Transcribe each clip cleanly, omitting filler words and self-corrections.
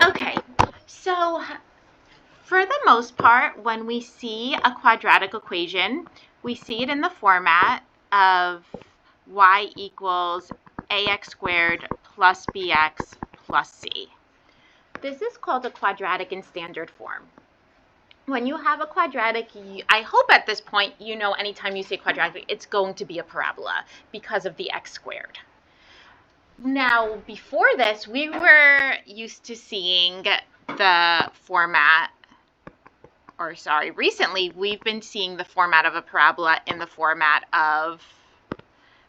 Okay, so for the most part, when we see a quadratic equation, we see it in the format of y equals ax squared plus bx plus c. This is called a quadratic in standard form. When you have a quadratic, I hope at this point you know anytime you say quadratic, it's going to be a parabola because of the x squared. Now, before this, we were used to seeing the format, or sorry, recently we've been seeing the format of a parabola in the format of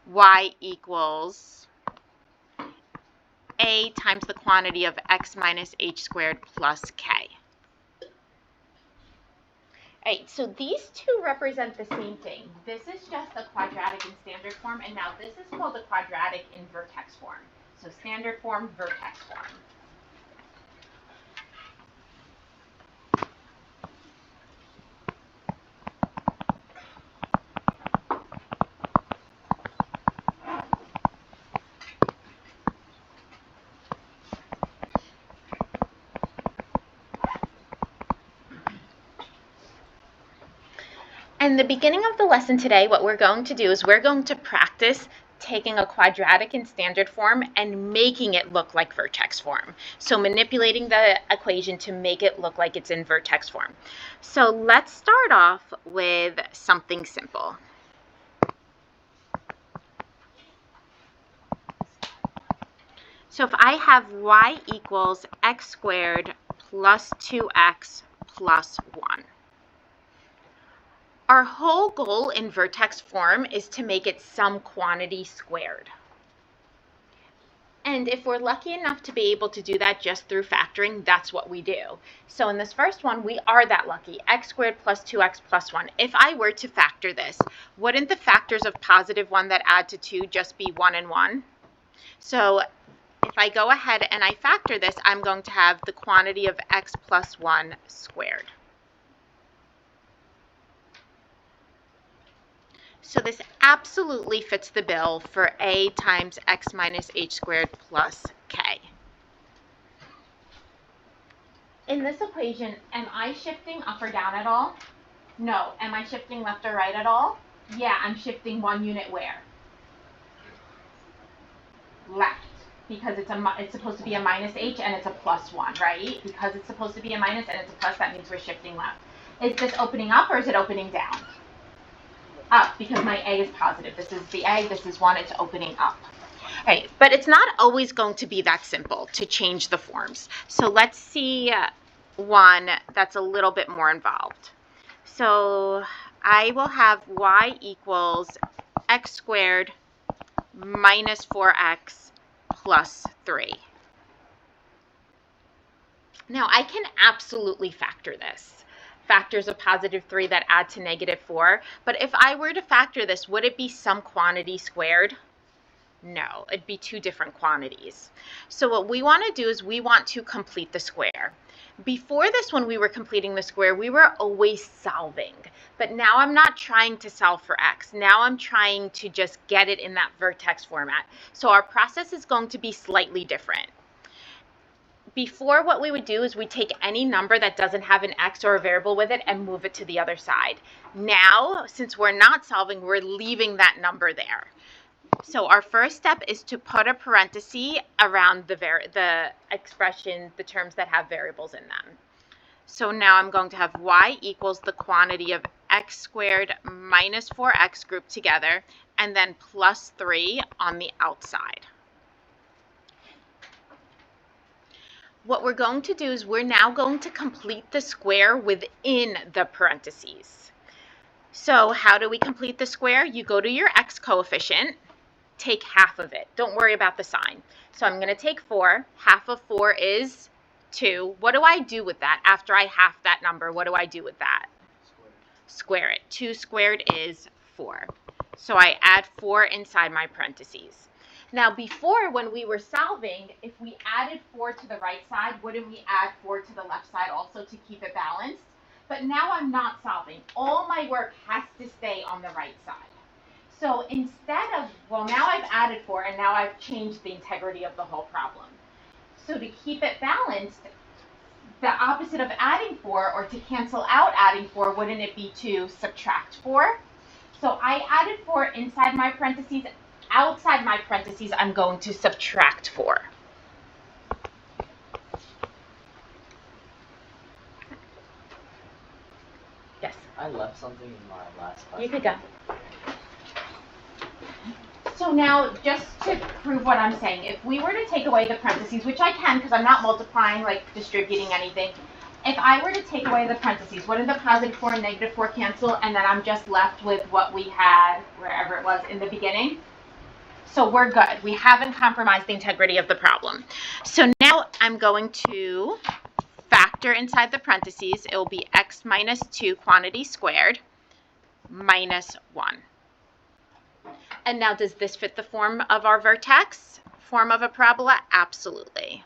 y equals a times the quantity of x minus h squared plus k. All right, so these two represent the same thing. This is just a quadratic in standard form, and now this is called a quadratic in vertex form. So standard form, vertex form. In the beginning of the lesson today, what we're going to do is we're going to practice taking a quadratic in standard form and making it look like vertex form. So manipulating the equation to make it look like it's in vertex form. So let's start off with something simple. So if I have y equals x squared plus 2x plus 1. Our whole goal in vertex form is to make it some quantity squared. And if we're lucky enough to be able to do that just through factoring, that's what we do. So in this first one, we are that lucky, x squared plus 2x plus 1. If I were to factor this, wouldn't the factors of positive 1 that add to 2 just be 1 and 1? So if I go ahead and I factor this, I'm going to have the quantity of x plus 1 squared. So this absolutely fits the bill for a times x minus h squared plus k. In this equation, am I shifting up or down at all? No. Am I shifting left or right at all? Yeah, I'm shifting 1 unit where? Left. Because it's supposed to be a minus h and it's a plus 1, right? Because it's supposed to be a minus and it's a plus, that means we're shifting left. Is this opening up or is it opening down? Up, because my a is positive. This is the a, this is 1, it's opening up. All right, but it's not always going to be that simple to change the forms. So let's see one that's a little bit more involved. So I will have y equals x squared minus 4x plus 3. Now I can absolutely factor this. Factors of positive 3 that add to negative 4. But if I were to factor this, would it be some quantity squared? No, it'd be two different quantities. So what we want to do is we want to complete the square. Before this, when we were completing the square, we were always solving. But now I'm not trying to solve for x. Now I'm trying to just get it in that vertex format. So our process is going to be slightly different. Before, what we would do is we take any number that doesn't have an x or a variable with it and move it to the other side. Now, since we're not solving, we're leaving that number there. So our first step is to put a parenthesis around the expression, the terms that have variables in them. So now I'm going to have y equals the quantity of x squared minus 4x grouped together, and then plus 3 on the outside. What we're going to do is we're now going to complete the square within the parentheses. So how do we complete the square? You go to your x coefficient, take half of it. Don't worry about the sign. So I'm going to take 4. Half of 4 is 2. What do I do with that? After I half that number, what do I do with that? Square it. 2 squared is 4. So I add 4 inside my parentheses. Now before, when we were solving, if we added 4 to the right side, wouldn't we add 4 to the left side also to keep it balanced? But now I'm not solving. All my work has to stay on the right side. So instead of, well, now I've added 4 and now I've changed the integrity of the whole problem. So to keep it balanced, the opposite of adding 4, or to cancel out adding 4, wouldn't it be to subtract 4? So I added 4 inside my parentheses. Outside my parentheses, I'm going to subtract 4. Yes? I left something in my last class. You could go. So now, just to prove what I'm saying, if we were to take away the parentheses, which I can because I'm not multiplying, like distributing anything, if I were to take away the parentheses, what did the positive 4 and negative 4 cancel? And then I'm just left with what we had, wherever it was in the beginning. So we're good. We haven't compromised the integrity of the problem. So now I'm going to factor inside the parentheses. It will be x minus 2 quantity squared minus 1. And now, does this fit the form of our vertex? Form of a parabola? Absolutely.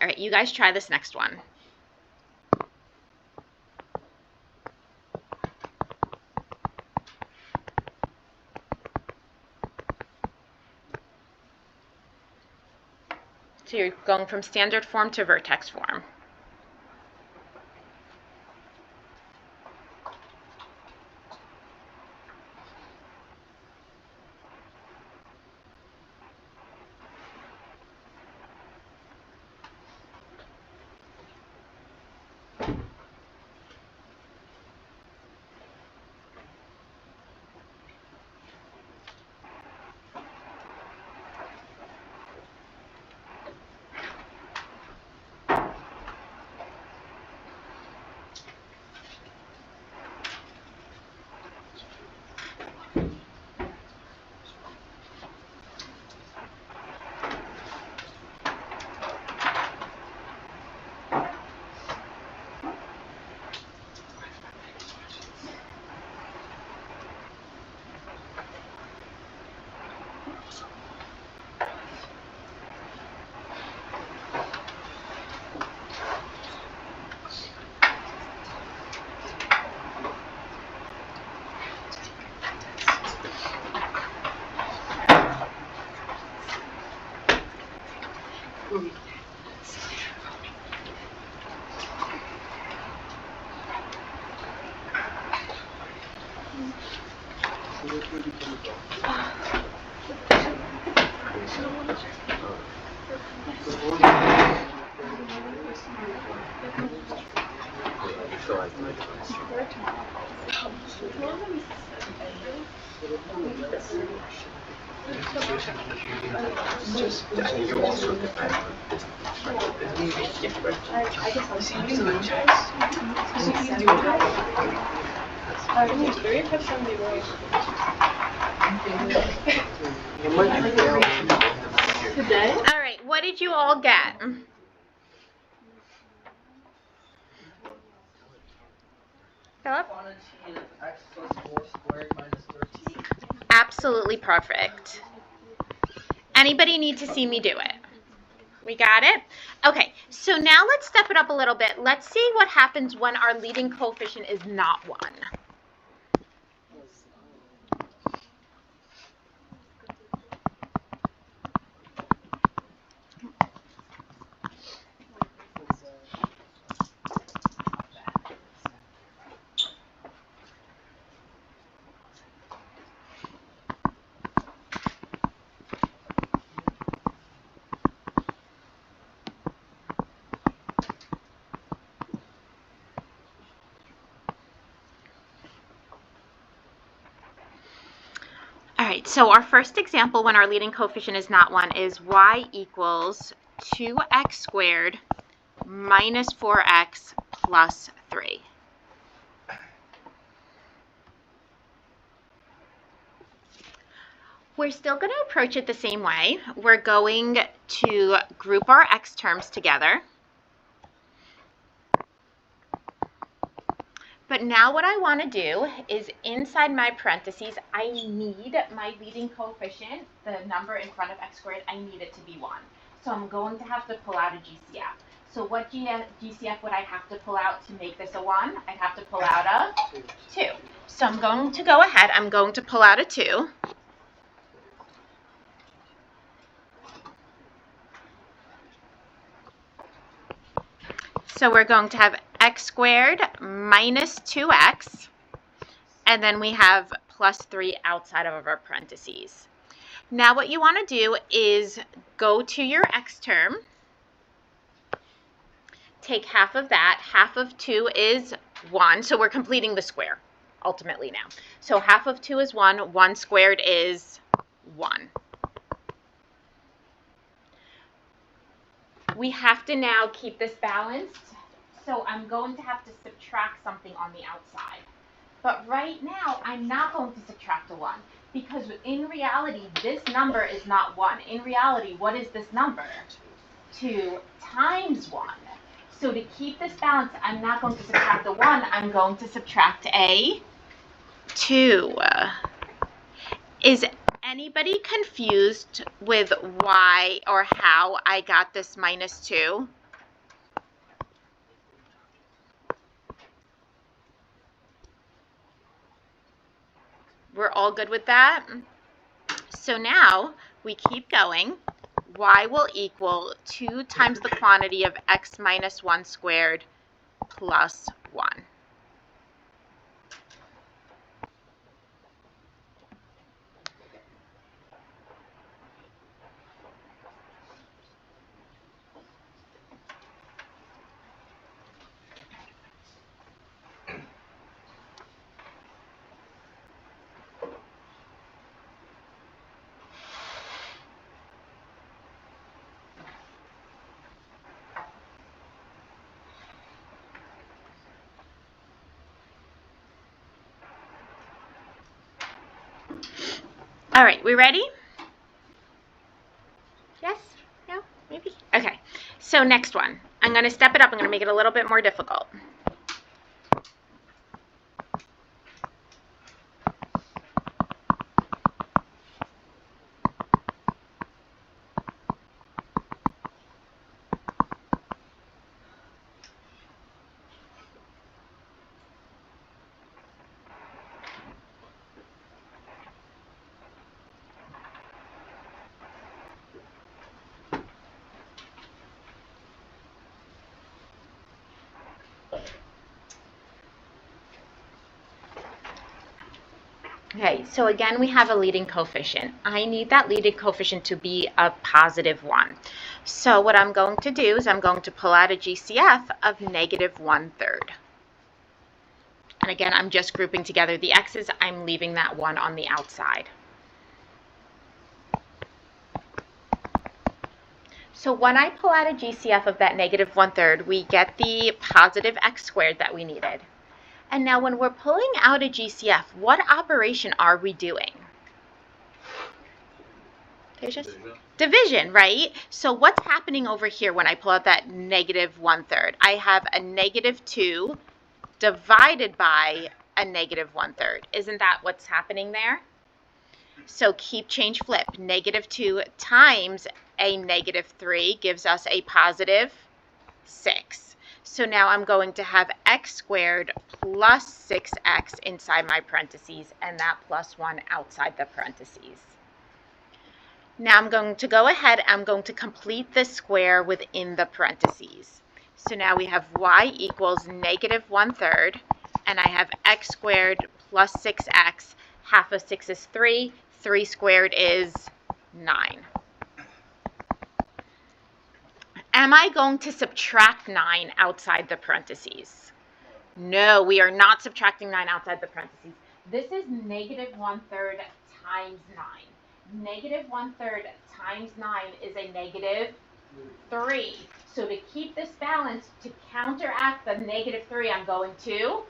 All right, you guys try this next one. So you're going from standard form to vertex form. All right, what did you all get? Philip? X plus 4 squared minus 13. Absolutely perfect. Anybody need to see me do it? We got it? Okay, so now let's step it up a little bit. Let's see what happens when our leading coefficient is not 1. All right, so our first example when our leading coefficient is not 1 is y equals 2x squared minus 4x plus 3. We're still going to approach it the same way. We're going to group our x terms together. But now what I want to do is inside my parentheses, I need my leading coefficient, the number in front of x squared, I need it to be 1. So I'm going to have to pull out a GCF. So what GCF would I have to pull out to make this a 1? I'd have to pull out a 2. So I'm going to go ahead. I'm going to pull out a 2. So we're going to have x squared minus 2x, and then we have plus 3 outside of our parentheses. Now what you want to do is go to your x term, take half of that. Half of 2 is 1, so we're completing the square ultimately now. So half of 2 is 1. 1 squared is 1. We have to now keep this balanced, so I'm going to have to subtract something on the outside. But right now, I'm not going to subtract a 1, because in reality, this number is not 1. In reality, what is this number? 2 times 1. So to keep this balanced, I'm not going to subtract a 1, I'm going to subtract a 2. Is anybody confused with why or how I got this minus 2? We're all good with that? So now we keep going. Y will equal 2 times the quantity of x minus 1 squared plus 1. All right, we ready? Yes? No? Maybe? Okay, so next one. I'm going to step it up. I'm going to make it a little bit more difficult. Okay, so again, we have a leading coefficient. I need that leading coefficient to be a positive 1. So what I'm going to do is I'm going to pull out a GCF of negative 1/3. And again, I'm just grouping together the x's. I'm leaving that 1 on the outside. So when I pull out a GCF of that negative 1/3, we get the positive x squared that we needed. And now when we're pulling out a GCF, what operation are we doing? Division, right? So what's happening over here when I pull out that negative 1/3? I have a negative 2 divided by a negative 1/3. Isn't that what's happening there? So keep, change, flip. Negative 2 times a negative 3 gives us a positive 6. So now I'm going to have x squared plus 6x inside my parentheses and that plus 1 outside the parentheses. Now I'm going to go ahead, I'm going to complete the square within the parentheses. So now we have y equals negative 1/3, and I have x squared plus 6x. Half of 6 is 3. 3 squared is 9. Am I going to subtract 9 outside the parentheses? No, we are not subtracting 9 outside the parentheses. This is negative 1/3 times 9. Negative 1/3 times 9 is a negative 3. So to keep this balanced, to counteract the negative 3, I'm going to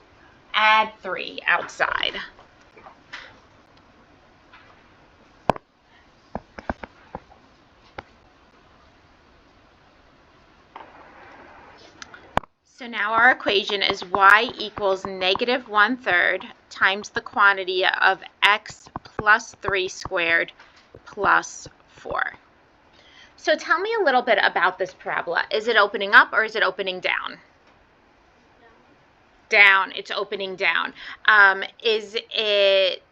add 3 outside. So now our equation is y equals negative 1/3 times the quantity of x plus 3 squared plus 4. So tell me a little bit about this parabola. Is it opening up or is it opening down? Down. It's opening down. Is it,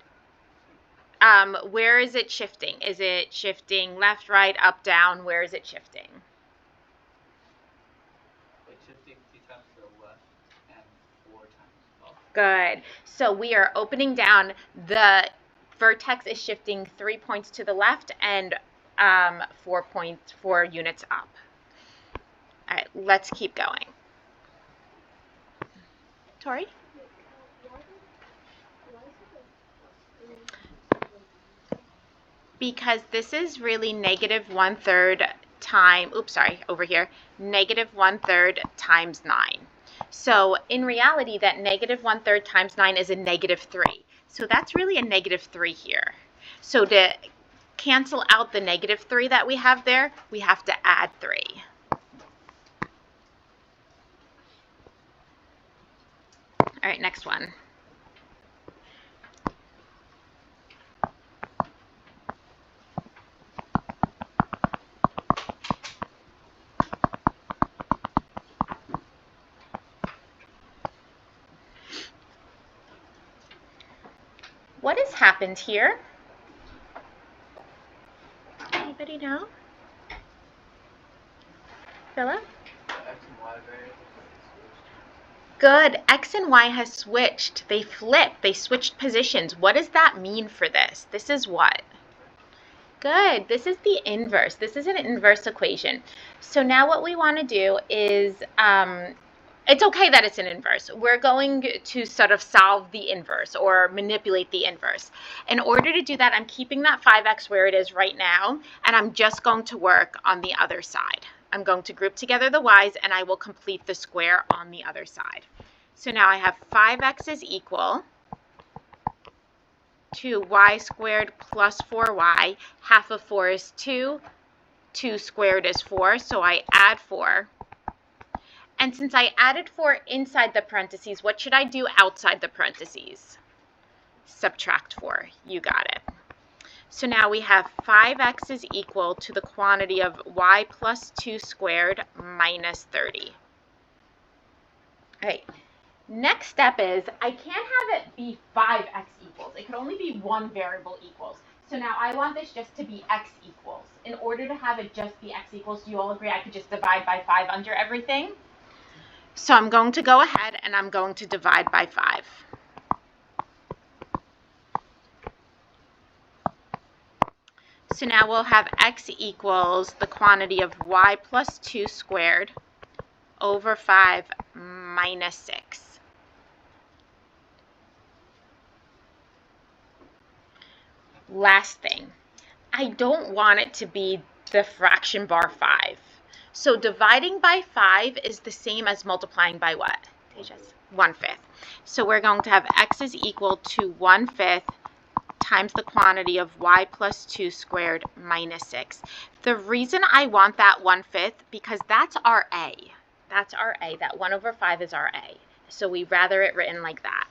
where is it shifting? Is it shifting left, right, up, down? Where is it shifting? It's shifting 3 times to the left and 4 times up. Good. So we are opening down. The vertex is shifting 3 points to the left and 4 units up. All right, let's keep going. Tori? Because this is really negative 1/3 time, oops, sorry, over here, negative 1/3 times 9. So in reality, that negative 1/3 times 9 is a negative 3. So that's really a negative 3 here. So to cancel out the negative 3 that we have there, we have to add 3. All right, next one. What has happened here? Anybody know? Philip? X and Y variables switched. Good. X and Y has switched. They flipped. They switched positions. What does that mean for this? This is what? Good. This is the inverse. This is an inverse equation. So now what we want to do is, it's okay that it's an inverse. We're going to sort of solve the inverse or manipulate the inverse. In order to do that, I'm keeping that 5x where it is right now, and I'm just going to work on the other side. I'm going to group together the y's, and I will complete the square on the other side. So now I have 5x is equal to y squared plus 4y. Half of 4 is 2. 2 squared is 4, so I add 4. And since I added 4 inside the parentheses, what should I do outside the parentheses? Subtract 4. You got it. So now we have 5x is equal to the quantity of y plus 2 squared minus 30. All right. Next step is, I can't have it be 5x equals. It can only be one variable equals. So now I want this just to be x equals. In order to have it just be x equals, do you all agree I could just divide by 5 under everything? So I'm going to go ahead and I'm going to divide by 5. So now we'll have x equals the quantity of y plus 2 squared over 5 minus 6. Last thing, I don't want it to be the fraction bar 5. So dividing by 5 is the same as multiplying by what? 1/5. So we're going to have x is equal to 1/5 times the quantity of y plus 2 squared minus 6. The reason I want that 1/5, because that's our a. That's our a. That 1/5 is our a. So we'd rather it written like that.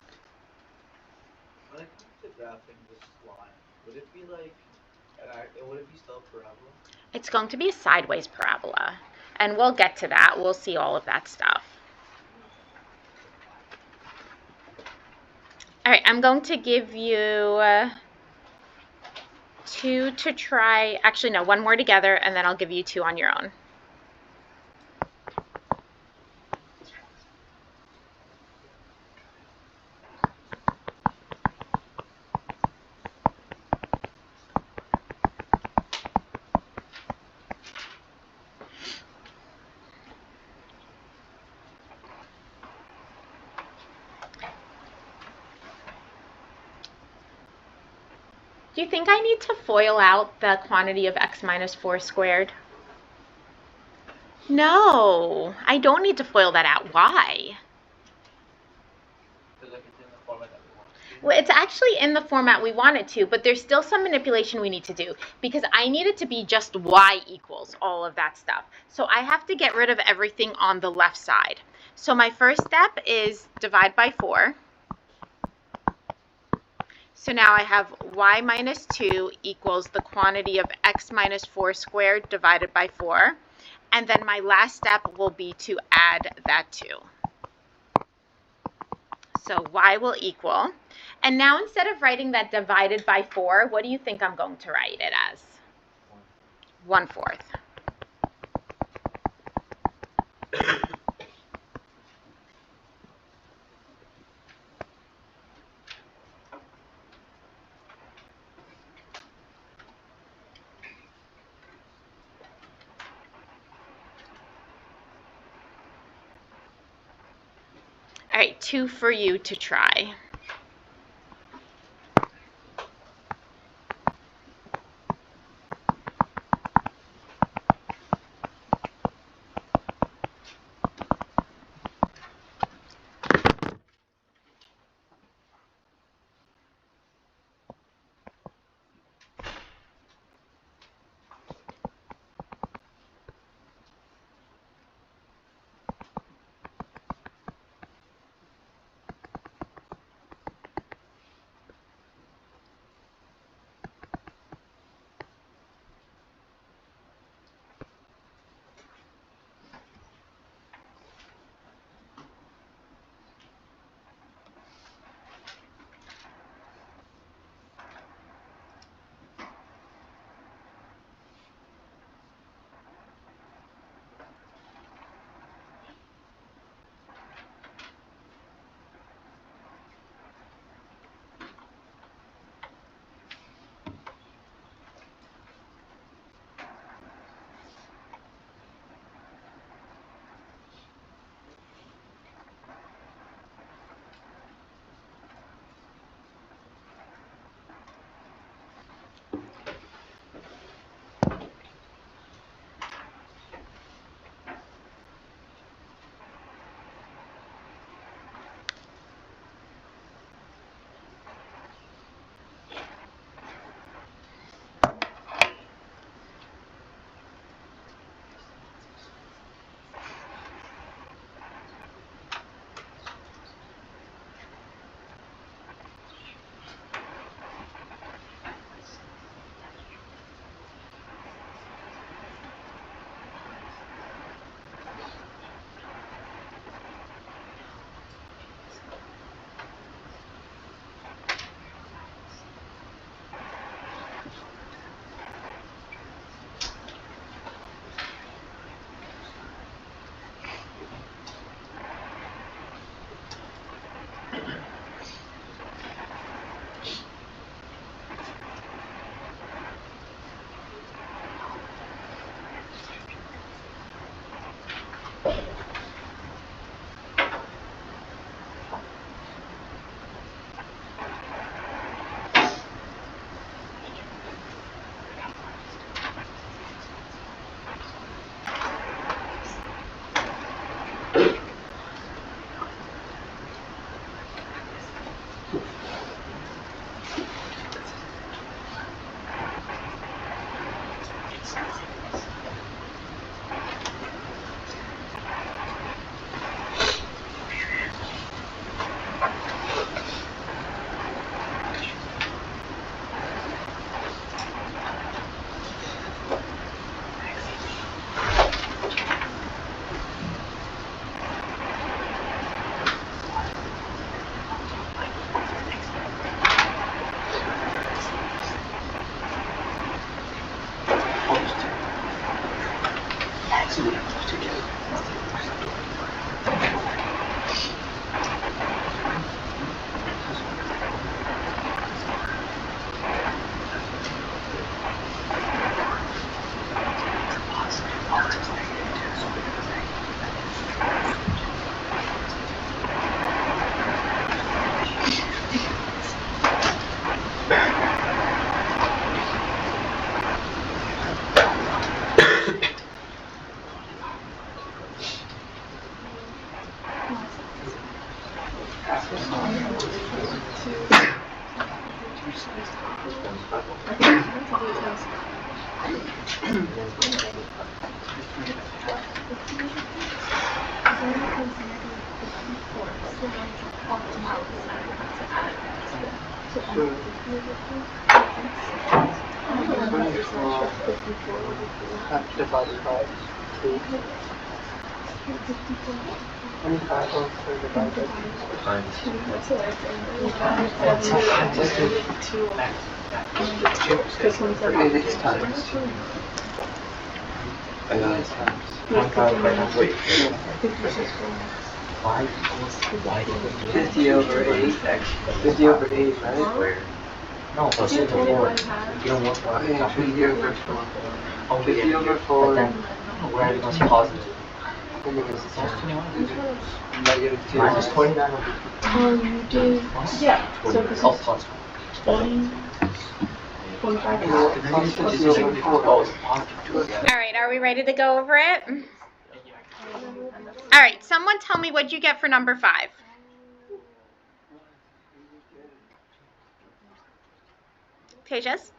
When it comes to graphing this line, would it be like, would it be still a parabola? It's going to be a sideways parabola. And we'll get to that. We'll see all of that stuff. All right, I'm going to give you 2 to try. Actually, no, 1 more together, and then I'll give you 2 on your own. Do you think I need to FOIL out the quantity of x minus 4 squared? No, I don't need to FOIL that out. Why? Because like it's in the format that we want it to be. Well, it's actually in the format we want it to, but there's still some manipulation we need to do because I need it to be just y equals all of that stuff. So I have to get rid of everything on the left side. So my first step is divide by 4. So now I have y minus 2 equals the quantity of x minus 4 squared divided by 4. And then my last step will be to add that 2. So y will equal. And now instead of writing that divided by 4, what do you think I'm going to write it as? 1/4. All right, 2 for you to try. divided by 2. 25 over 4 divided by 2. It is times. I know it's times. 50 over 8. 50 over 8, right? No, so it's over 4. You don't want to. Yeah, 50 over 4. Oh, 50 over 4. Where are you going to positive? Because it's Minus 21. negative 2. Minus 29. You do. Yeah. So this Oh, is plus 20. 25. Plus 50 over 4. Oh, it's positive 2. All right, are we ready to go over it? All right, someone tell me what you get for number 5. Tejas?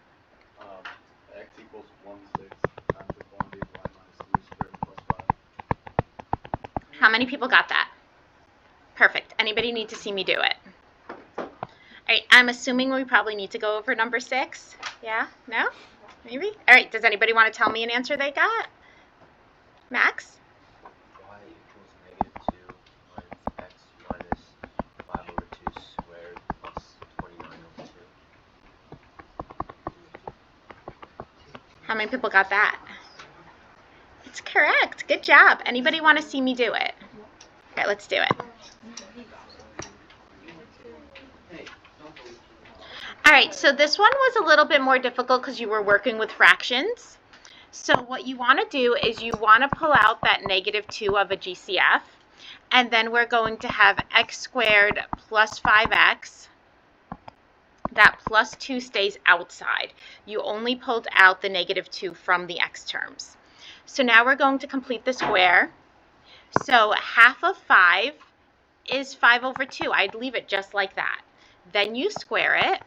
X equals 1/6 times the quantity of y minus 3 squared plus 5. How many people got that? Perfect. Anybody need to see me do it? All right, I'm assuming we probably need to go over number 6. Yeah? No? Maybe? All right, does anybody want to tell me an answer they got? Max? Y equals -2 minus x minus 5 over 2 squared plus 29 over 2. How many people got that? It's correct. Good job. Anybody want to see me do it? All right, let's do it. All right, so this one was a little bit more difficult because you were working with fractions. So what you want to do is you want to pull out that -2 of a GCF, and then we're going to have x squared plus 5x. That plus 2 stays outside. You only pulled out the -2 from the x terms. So now we're going to complete the square. So half of 5 is 5 over 2. I'd leave it just like that. Then you square it.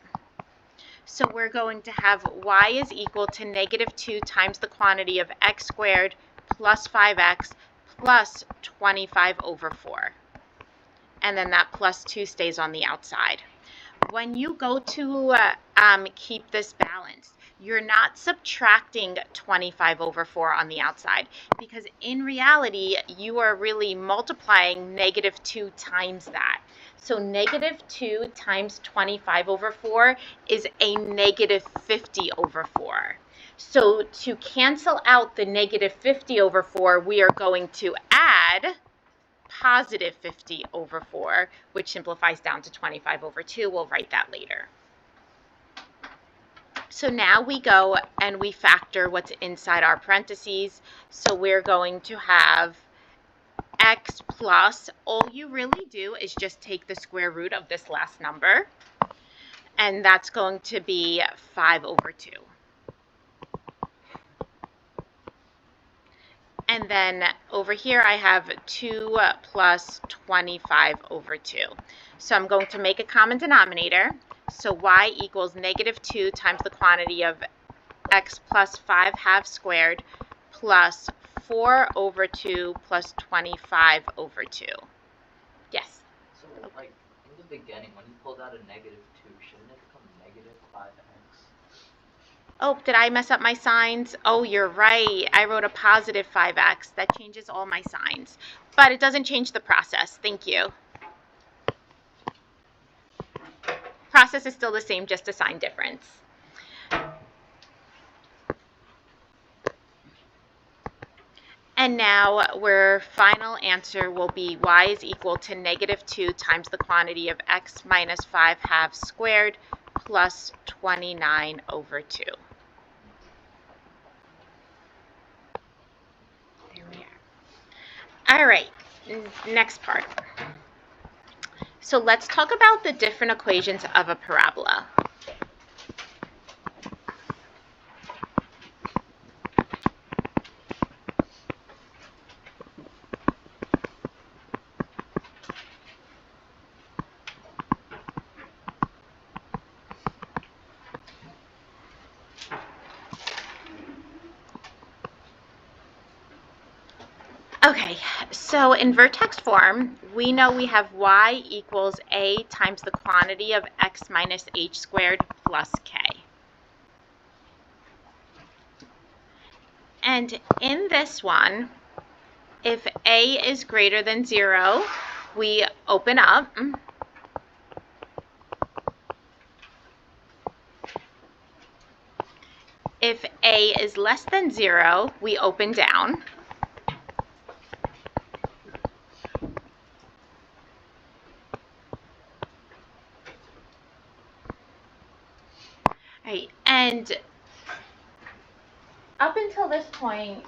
So we're going to have y is equal to -2 times the quantity of x squared plus 5x plus 25 over 4. And then that plus 2 stays on the outside. When you go to keep this balanced, you're not subtracting 25 over 4 on the outside, because in reality, you are really multiplying -2 times that. So -2 times 25 over 4 is a -50 over 4. So to cancel out the -50 over 4, we are going to add positive 50 over 4, which simplifies down to 25 over 2. We'll write that later. So now we go and we factor what's inside our parentheses. So we're going to have x plus, all you really do is just take the square root of this last number, and that's going to be 5 over 2. And then over here I have 2 plus 25 over 2. So I'm going to make a common denominator. So y equals -2 times the quantity of x plus 5 halves squared plus 4 over 2 plus 25 over 2. Yes? So, like, in the beginning, when you pulled out a -2, shouldn't it become -5x? Oh, did I mess up my signs? Oh, you're right. I wrote a positive 5x. That changes all my signs. But it doesn't change the process. Thank you. Process is still the same, just a sign difference. And now our final answer will be y is equal to -2 times the quantity of x minus 5 halves squared plus 29 over 2. There we are. All right, next part. So let's talk about the different equations of a parabola. Okay, so in vertex form, we know we have y equals a times the quantity of x minus h squared plus k. And in this one, if a is greater than 0, we open up. If a is less than 0, we open down. Right, and up until this point,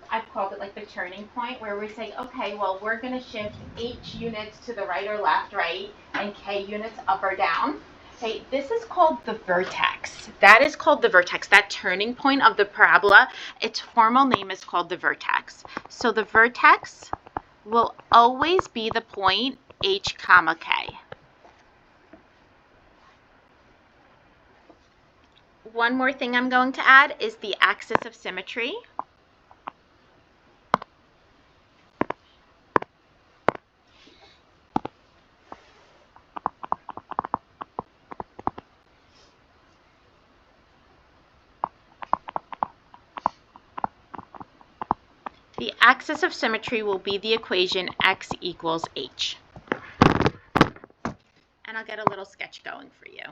I've called it like the turning point, where we say, okay, well, we're going to shift h units to the right or left, right, and k units up or down. Okay, this is called the vertex. That is called the vertex. That turning point of the parabola, its formal name is called the vertex. So the vertex will always be the point h comma k. One more thing I'm going to add is the axis of symmetry. The axis of symmetry will be the equation x equals h. And I'll get a little sketch going for you.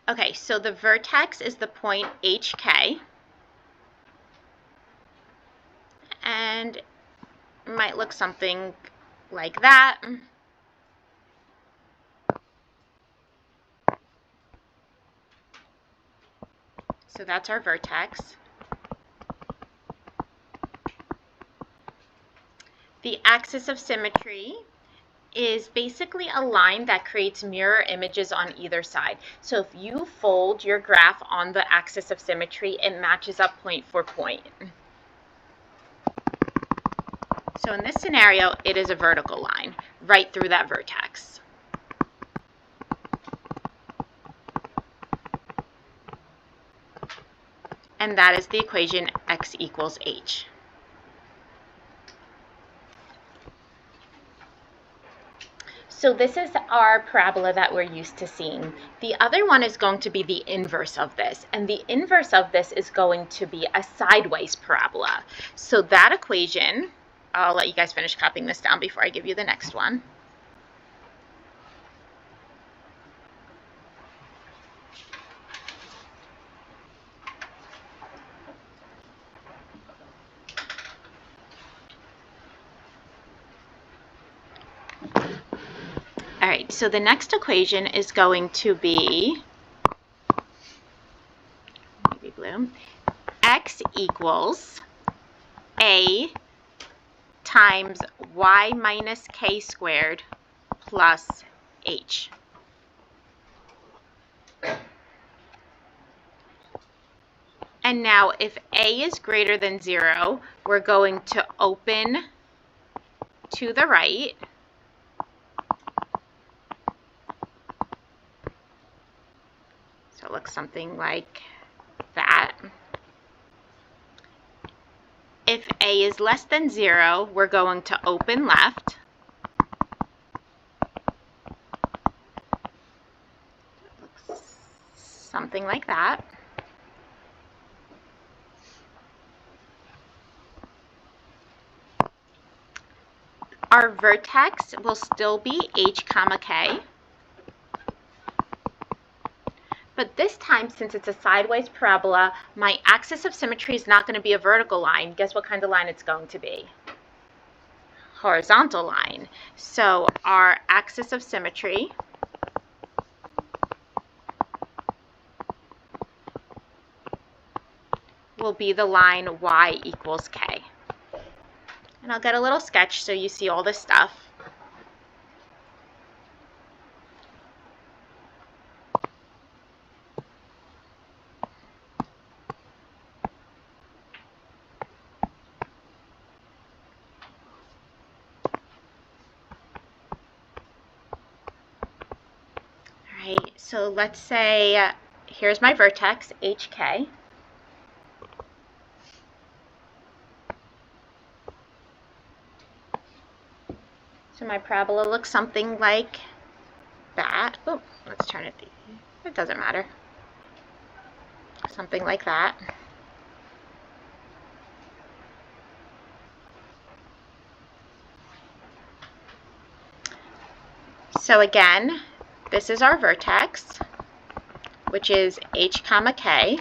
Okay, so the vertex is the point hk. And it might look something like that. So that's our vertex. The axis of symmetry is basically a line that creates mirror images on either side. So if you fold your graph on the axis of symmetry, it matches up point for point. So in this scenario, it is a vertical line right through that vertex. And that is the equation x equals h. So this is our parabola that we're used to seeing. The other one is going to be the inverse of this, and the inverse of this is going to be a sideways parabola. So that equation, I'll let you guys finish copying this down before I give you the next one. All right, so the next equation is going to be maybe blue, x equals a times y minus k squared plus h. And now if a is greater than 0, we're going to open to the right. So it looks something like that. If a is less than 0, we're going to open left. Looks something like that. Our vertex will still be h comma k. But this time, since it's a sideways parabola, my axis of symmetry is not going to be a vertical line. Guess what kind of line it's going to be? Horizontal line. So our axis of symmetry will be the line y equals k. And I'll get a little sketch so you see all this stuff. right? So let's say here's my vertex, HK. So my parabola looks something like that. Oh, let's turn it. It doesn't matter. Something like that. So again, this is our vertex, which is H comma K.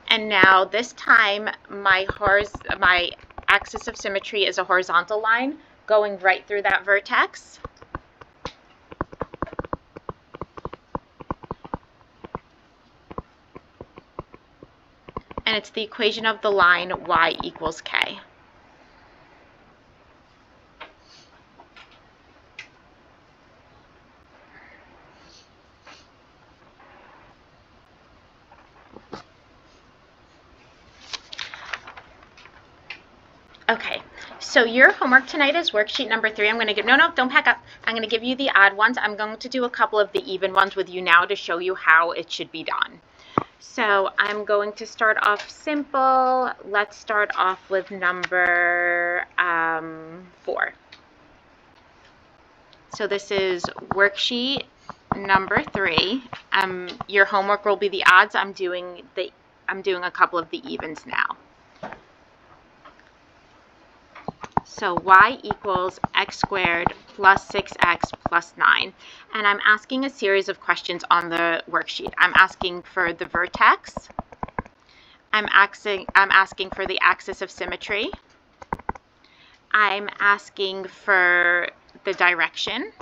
And now this time my axis of symmetry is a horizontal line going right through that vertex. And it's the equation of the line y equals k. Okay, so your homework tonight is worksheet number 3. I'm going to give, no, don't pack up. I'm going to give you the odd ones. I'm going to do a couple of the even ones with you now to show you how it should be done. So I'm going to start off simple. Let's start off with number 4. So this is worksheet number 3. Your homework will be the odds. I'm doing a couple of the evens now. So y equals x squared plus 6x plus 9. And I'm asking a series of questions on the worksheet. I'm asking for the vertex. I'm asking for the axis of symmetry. I'm asking for the direction.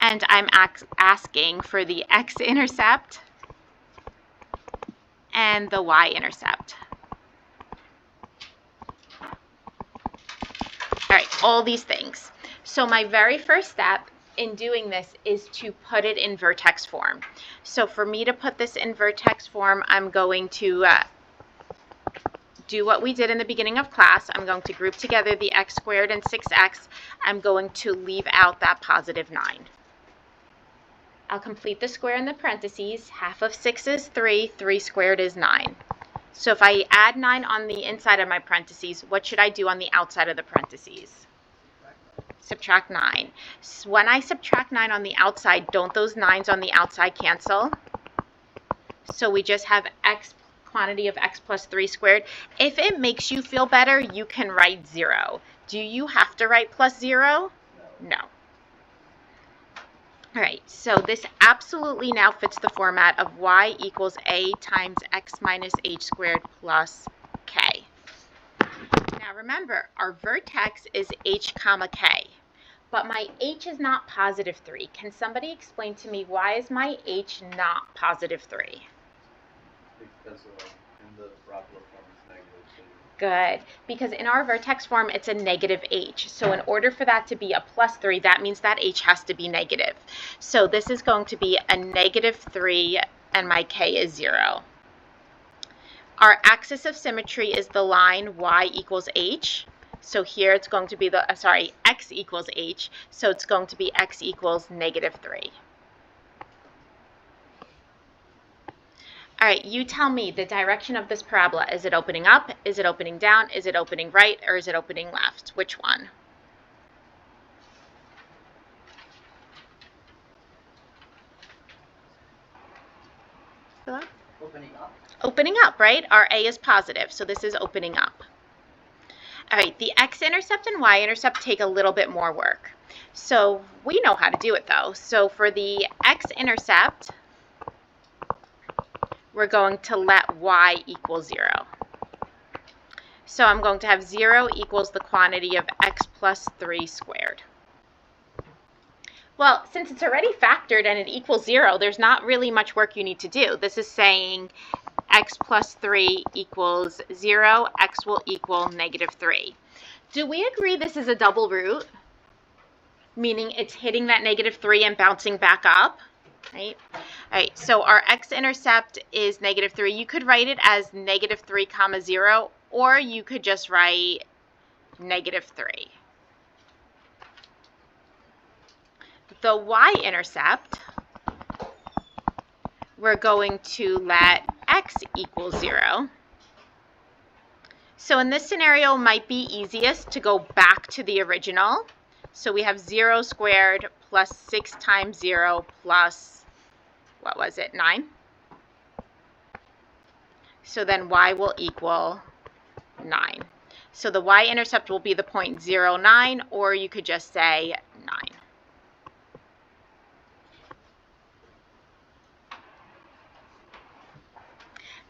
And I'm asking for the x-intercept and the y-intercept. All right, all these things. So my very first step in doing this is to put it in vertex form. So for me to put this in vertex form, I'm going to do what we did in the beginning of class. I'm going to group together the x squared and 6x. I'm going to leave out that positive 9. I'll complete the square in the parentheses. Half of 6 is 3. 3 squared is 9. So if I add 9 on the inside of my parentheses, what should I do on the outside of the parentheses? Subtract 9. So when I subtract 9 on the outside, don't those 9s on the outside cancel? So we just have x quantity of x plus 3 squared. If it makes you feel better, you can write 0. Do you have to write plus 0? No. All right, so this absolutely now fits the format of y equals a times x minus h squared plus k. Now remember, our vertex is h comma k, but my h is not positive 3. Can somebody explain to me why is my h not positive 3? Because in the parabola form it's negative. So Good, because in our vertex form it's a negative h. So in order for that to be a plus 3, that means that h has to be negative. So this is going to be a negative 3 and my k is 0. Our axis of symmetry is the line y equals h. So here it's going to be the, x equals h. So it's going to be x equals negative 3. All right, you tell me the direction of this parabola. Is it opening up? Is it opening down? Is it opening right? Or is it opening left? Which one? Hello? Opening up. Opening up, right? Our A is positive, so this is opening up. All right, the x-intercept and y-intercept take a little bit more work. So we know how to do it though. So for the x-intercept, we're going to let y equal 0. So I'm going to have 0 equals the quantity of x plus 3 squared. Well, since it's already factored and it equals 0, there's not really much work you need to do. This is saying x plus 3 equals 0, x will equal negative 3. Do we agree this is a double root? Meaning it's hitting that negative 3 and bouncing back up, right? All right, so our x-intercept is negative 3. You could write it as negative 3 comma 0, or you could just write negative 3. the y-intercept, we're going to let x equal 0. So in this scenario, it might be easiest to go back to the original. So we have 0 squared plus 6 times 0 plus, what was it, 9? So then y will equal 9. So the y-intercept will be the point 0, 9, or you could just say 9.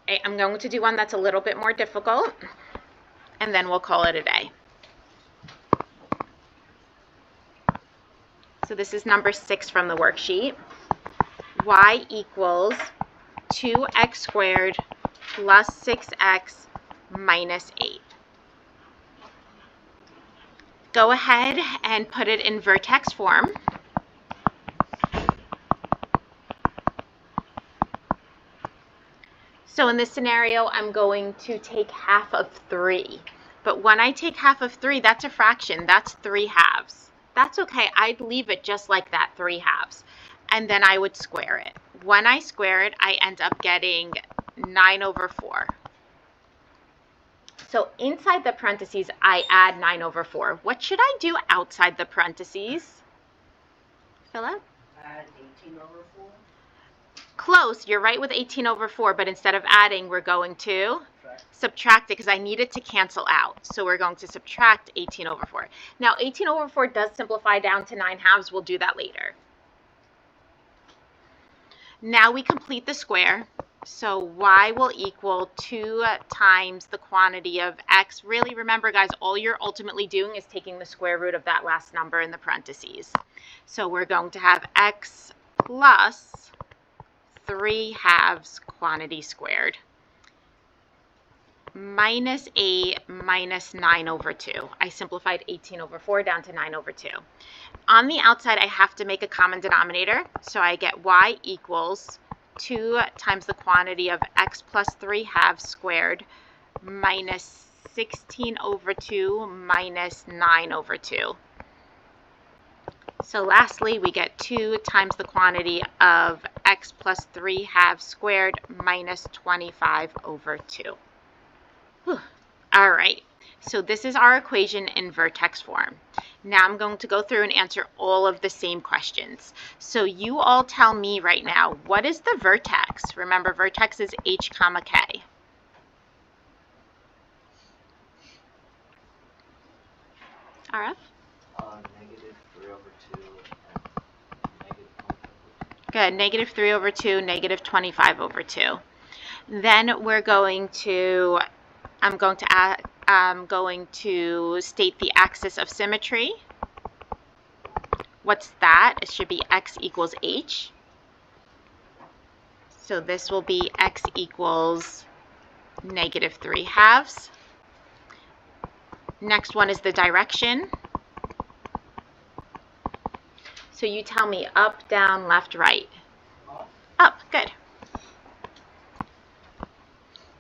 Okay, I'm going to do one that's a little bit more difficult, and then we'll call it a day. So this is number 6 from the worksheet. Y equals 2x squared plus 6x minus 8. Go ahead and put it in vertex form. So in this scenario, I'm going to take half of 3. But when I take half of 3, that's a fraction. That's 3 halves. That's okay. I'd leave it just like that, 3 halves. And then I would square it. When I square it, I end up getting 9 over 4. So inside the parentheses, I add 9 over 4. What should I do outside the parentheses? Philip? Add 18 over 4. Close. You're right with 18 over 4, but instead of adding, we're going to subtract it because I need it to cancel out. So we're going to subtract 18 over 4. Now, 18 over 4 does simplify down to 9 halves. We'll do that later. Now we complete the square. So y will equal 2 times the quantity of x. Really, remember, guys, all you're ultimately doing is taking the square root of that last number in the parentheses. So we're going to have x plus 3 halves quantity squared minus 8 minus 9 over 2. I simplified 18 over 4 down to 9 over 2. On the outside, I have to make a common denominator. So I get y equals 2 times the quantity of x plus 3 halves squared minus 16 over 2 minus 9 over 2. So lastly, we get 2 times the quantity of x plus 3 halves squared minus 25 over 2. Whew. All right, so this is our equation in vertex form. Now I'm going to go through and answer all of the same questions. So you all tell me right now, what is the vertex? Remember, vertex is h comma k. RF? Negative 3 over 2 and negative 25 over 2. Good, negative 3 over 2, negative 25 over 2. Then we're going to, I'm going to state the axis of symmetry. What's that? It should be x equals h. So this will be x equals negative 3 halves. Next one is the direction. So you tell me up, down, left, right. Up, good.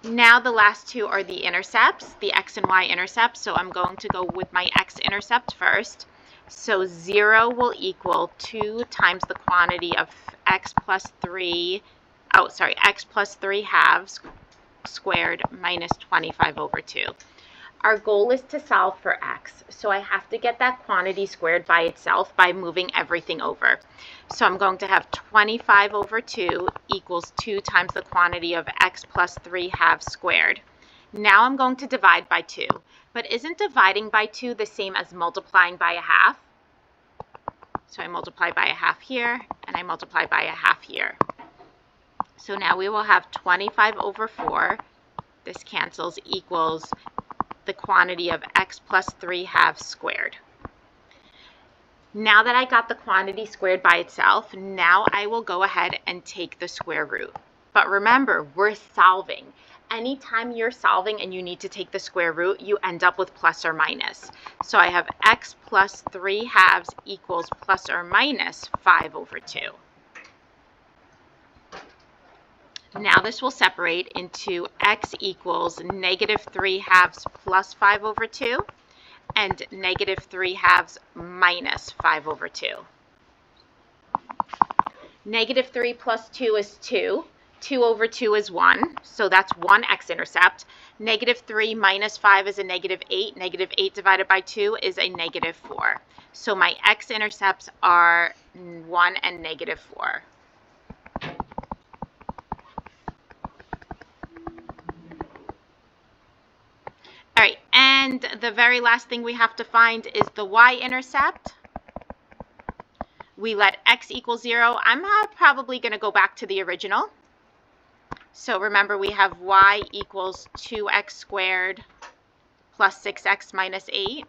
Now the last two are the intercepts, the x and y intercepts. So I'm going to go with my x-intercept first. So 0 will equal 2 times the quantity of x plus 3 halves squared minus 25 over 2. Our goal is to solve for x, so I have to get that quantity squared by itself by moving everything over. So I'm going to have 25 over 2 equals 2 times the quantity of x plus 3 halves squared. Now I'm going to divide by 2, but isn't dividing by 2 the same as multiplying by a half? So I multiply by a half here, and I multiply by a half here. So now we will have 25 over 4, this cancels, equals the quantity of x plus 3 halves squared. Now that I got the quantity squared by itself, now I will go ahead and take the square root. But remember, we're solving. Anytime you're solving and you need to take the square root, you end up with plus or minus. So I have x plus 3 halves equals plus or minus 5 over 2. Now this will separate into x equals negative 3 halves plus 5 over 2 and negative 3 halves minus 5 over 2. Negative 3 plus 2 is 2. 2 over 2 is 1, so that's one x-intercept. Negative 3 minus 5 is a negative 8. Negative 8 divided by 2 is a negative 4. So my x-intercepts are 1 and negative 4. All right, and the very last thing we have to find is the y-intercept. We let x equal 0. I'm probably going to go back to the original. So remember, we have y equals 2x squared plus 6x minus 8.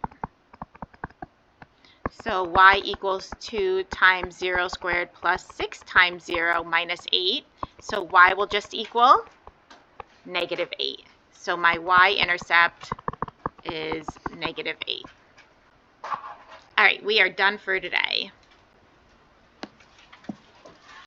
So y equals 2 times 0 squared plus 6 times 0 minus 8. So y will just equal negative 8. So my y-intercept is negative 8. All right, we are done for today.